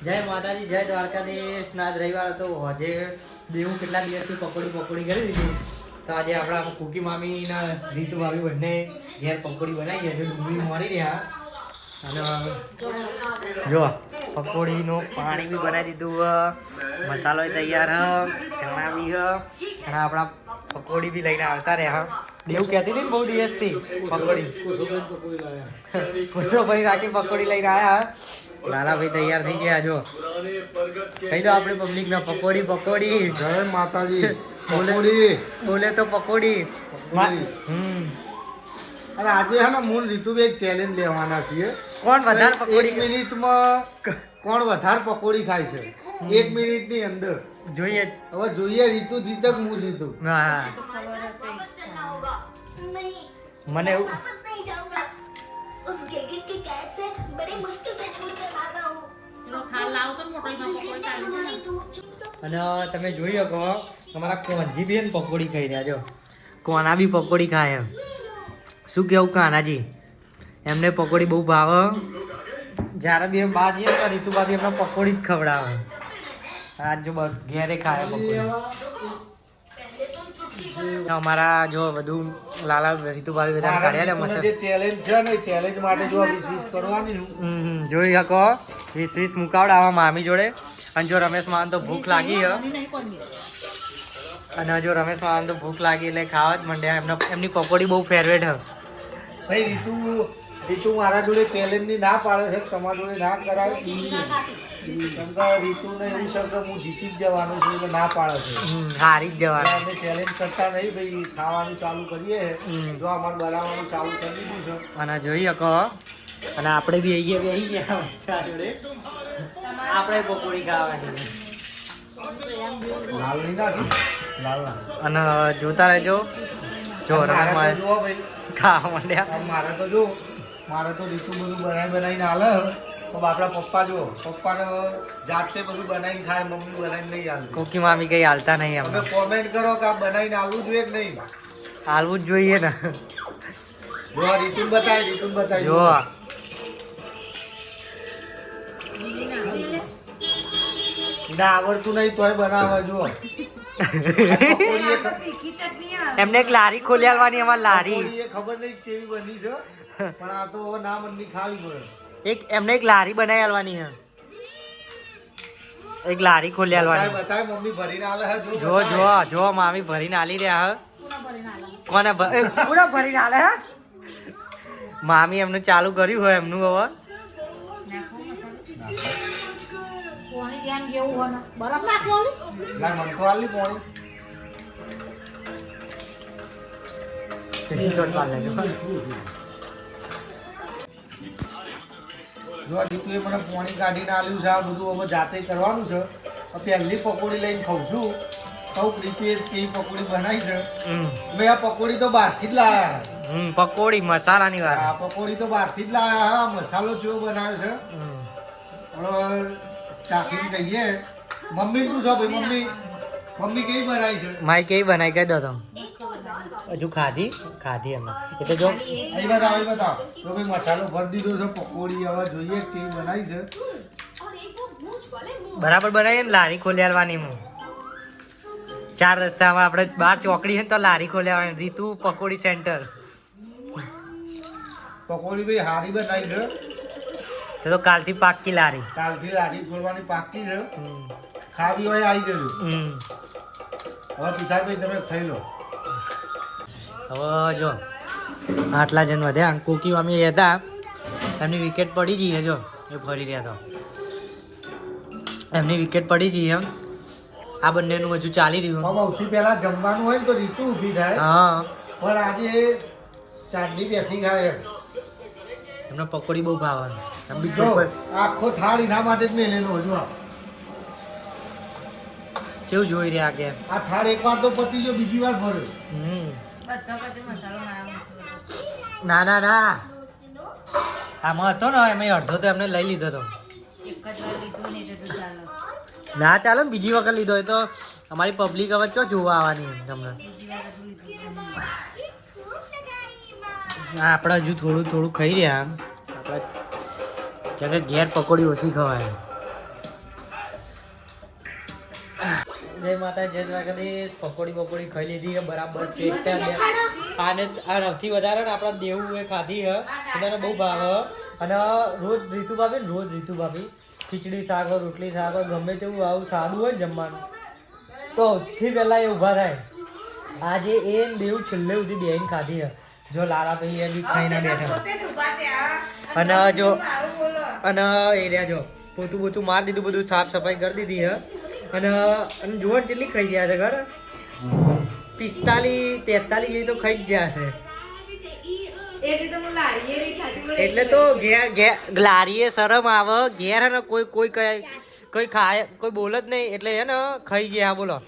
જય માતાજી, જય દ્વારકાધીશ. આજ રવિવાર હતો. આજે દેવું કેટલા દિવસથી પકોડી કરી દીધી. તો આજે આપણા કુકી મામી ના રીતુ ભાભી બંને ઘેર પકોડી બનાવી છે. ડુંગળી મોરી રહ્યા અને જો પકોડીનું પાણી બી બનાવી દીધું, મસાલો તૈયાર, ચણા બી અને આપણા પકોડી બી લઈને આવતા રહ્યા. દેવું કહેતી હતી ને બહુ દિવસથી પકોડી કુસરોભાઈ રાખી પકોડી લઈને આવ્યા. લાલાભાઈ તૈયાર થઈ ગયા. જો કહી દો આપણે પબ્લિક ના પકોડી. જય માતાજી. બોલે તો પકોડી. અને આજે હે ને મૂળ રીતુભાઈ એક ચેલેન્જ લેવાના છીએ. કોણ વધારે પકોડી 1 મિનિટમાં કોણ વધારે પકોડી ખાય છે 1 મિનિટની અંદર જોઈએ. હવે જોઈએ રીતુ જીતે કે હું જીતું. હા મને એવું અને તમે જોઈ શકો તમારા કોનજી બેન પકોડી ખાઈ રહ્યા છો. કોના બી પકોડી ખાય એમ. શું કેવું કાનાજી? એમને પકોડી બહુ ભાવે. જ્યારે બી એમ બહાર જઈએ તો રીતુભાભી એમને પકોડી જ ખવડાવે. આજ જો ઘેરે ખાય પકોડી. અમારા જો બધું લાલા રીતુભાભી બધા કાઢ્યા મસ્ત. જે ચેલેન્જ છે ને ચેલેન્જ માટે જો 20 કરવાની જોઈ શકો 20 મુકાવડાવા મામી જોડે. અને જો રમેશ માન તો ભૂખ લાગી અને જો રમેશ માન તો ભૂખ લાગી એટલે ખાવા જ માંડ્યા. એમની પકોડી બહુ ફેવરેટ હ. ભાઈ રીતુ મારા જોડે ચેલેન્જ ની ના પાડે છે. તમારા જોડે ના કરાય. રીતુને એવું છે કે હું જીતી જ જવાનું છું એટલે ના પાડે છે. હારી જ જવાનું. અમે ચેલેન્જ કરતા નહીં ભાઈ, ખાવાનું ચાલુ કરીએ. જો અમારે બનાવવાનું ચાલુ કરી દીધું છે અને જોઈ શકો અને આપણે બી આવી ગયા જોડે. આપણે પકોડી ખાવાની લાલ નહીં નાખી લાલ અને જોતા રહેજો. જો રમેશ માન જુઓ ભાઈ ખાવા માંડ્યા. મારે તો રીતુ બધું બનાવીને હાલે. તો આપણા પપ્પા જો પપ્પાને જાતે બધું બનાવીને ખાય, મમ્મી બનાવીને નહીં હાલતી. કોકી મામી કઈ હાલતા નહીં. તમે કોમેન્ટ કરો કે આ બનાવીને હાલવું જોઈએ કે નહીં. હાલવું જ જોઈએ ને. જો રીતુ બતાવી જો ના આવડતું નહીં તોય બનાવવા જો. એમને એક લારી ખોલી આલવાની. અમાર લારી ખબર નહીં કેવી બની છે પણ આ તો હવે ના મનની ખાવી પડે. એમને એક લારી બનાવી આલવાની છે. એક લારી ખોલી આલવાની. બતાય મમ્મી ભરીને આલે હે. જો મામી ભરીને આલી રહ્યા હે. કોને પૂરા ભરીને આલે હે? મામી એમનું ચાલુ કર્યું હોય એમનું હવે. જો રીતુએ મને પાણી કાઢીને આલ્યું છે. આ બધું હવે જાતે કરવાનું છે. પહેલી પકોડી લઈને ખાઉં છું. સૌ રીતુએ ચેવી પકોડી બનાવી છે. મેં આ પકોડી તો બહારથી જ લાયા. પકોડી મસાલાની વાત. આ પકોડી તો બહારથી જ લાયા. હા મસાલો જેવો બનાવ્યો છે. હવે ચાખીને કહીએ. મમ્મી તું છો ભાઈ? મમ્મી કેવી બનાવી છે? મારી કેવી બનાવી કહી દો તો. હજુ ખાધી એમને એ તો જો અહીં બતાવ તો ભાઈ મસાલો ભરી દીધો છે. પકોડી હવે જોઈએ કેવી બનાવી છે. બરાબર બનાવીએ ને. લારી ખોલી આલવાની. 4 રસ્તામાં આપણે બહાર ચોકડી છે ને તો લારી ખોલી આવવાની. રીતુ પકોડી સેન્ટર. પકોડી ભાઈ હારી બનાવી છે. તો કાલથી પાક્કી લારી. કાલથી લારી ખોલવાની પાકી છે. ખાવી હોય આવી જજો. હવે તુષારભાઈ તમે ખાઈ લો. હવે જો આટલા જણ વધ્યા. કોકી મામી હતા એમની વિકેટ પડી જઈએ. જો એ ફરી રહ્યા તો એમની વિકેટ પડી જઈએ. આ બંનેનું હજુ ચાલી રહ્યું. સૌથી પહેલા જમવાનું હોય ને તો રીતુ ઊભી થાય. હા પણ આજે ચાંદની બેઠી ખાય. એમને પકોડી બહુ ભાવે. આખો થાળ એના માટે જ મેલેલો. હજુ કેવું જોઈ રહ્યા કે આ થાળ એકવાર તો પતી ગયો, બીજી વાર ભર્યો. ના આમાં હતો ને એમાં અડધો તો એમને લઈ લીધો હતો. ના ચાલો ને બીજી વખત લીધો હોય તો અમારી પબ્લિક હવે ચો જોવા આવવાની તમને. આપણે હજુ થોડું ખાઈ રહ્યા. આપણે કેમ કે ઘેર પકોડી ઓછી ખવાય. જય માતા જય દ્વારકાધીશ. પકોડી ખાઈ લીધી બરાબર પેટ આને આ સૌથી વધારે ને આપણા દેવું એ ખાધી હ બધાને બહુ ભાવે અને રોજ રીતુ ભાભી ખીચડી શાક રોટલી શાક ગમે તેવું આવું સાદું હોય ને જમવાનું તો સૌથી પહેલા એ ઊભા થાય. આજે એ દેવું છેલ્લે સુધી બેહીને ખાધી હ. જો લાલા ભાઈ એ બી ખાઈને બેઠા અને જો અને એ રહ્યા જો પોતું મારી દીધું બધું સાફ સફાઈ કરી દીધી હ અને જુઓ કેટલી ખાઈ ગયા છે ઘર 45-43 તો ખાઈ જ ગયા છે. એટલે તો લારીએ શરમ આવે ઘેર હે ને કોઈ ખાય કોઈ બોલ જ નહીં એટલે હે ને ખાઈ ગયા. બોલો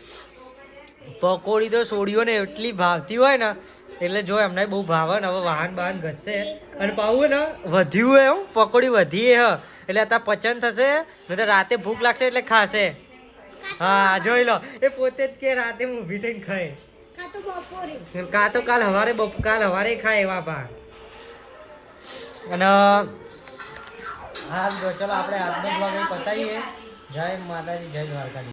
પકોડી તો છોડીઓ ને એટલી ભાવતી હોય ને એટલે જો એમને બહુ ભાવે ને હવે વાહન ઘસશે અને પાવું ને વધ્યું હે હું પકોડી વધી હ એટલે અત્યારે પચન થશે ને તો રાતે ભૂખ લાગશે એટલે ખાશે. હા જોઈ લો એ પોતે જ કે રાતે હું ઊભી થઈને ખાય કાં તો કાલ હવારે ખાય એવા પા. અને હા ચલો આપણે આજનો બ્લોગ પતાવીએ. જય માતાજી જય દ્વારકાધીશ.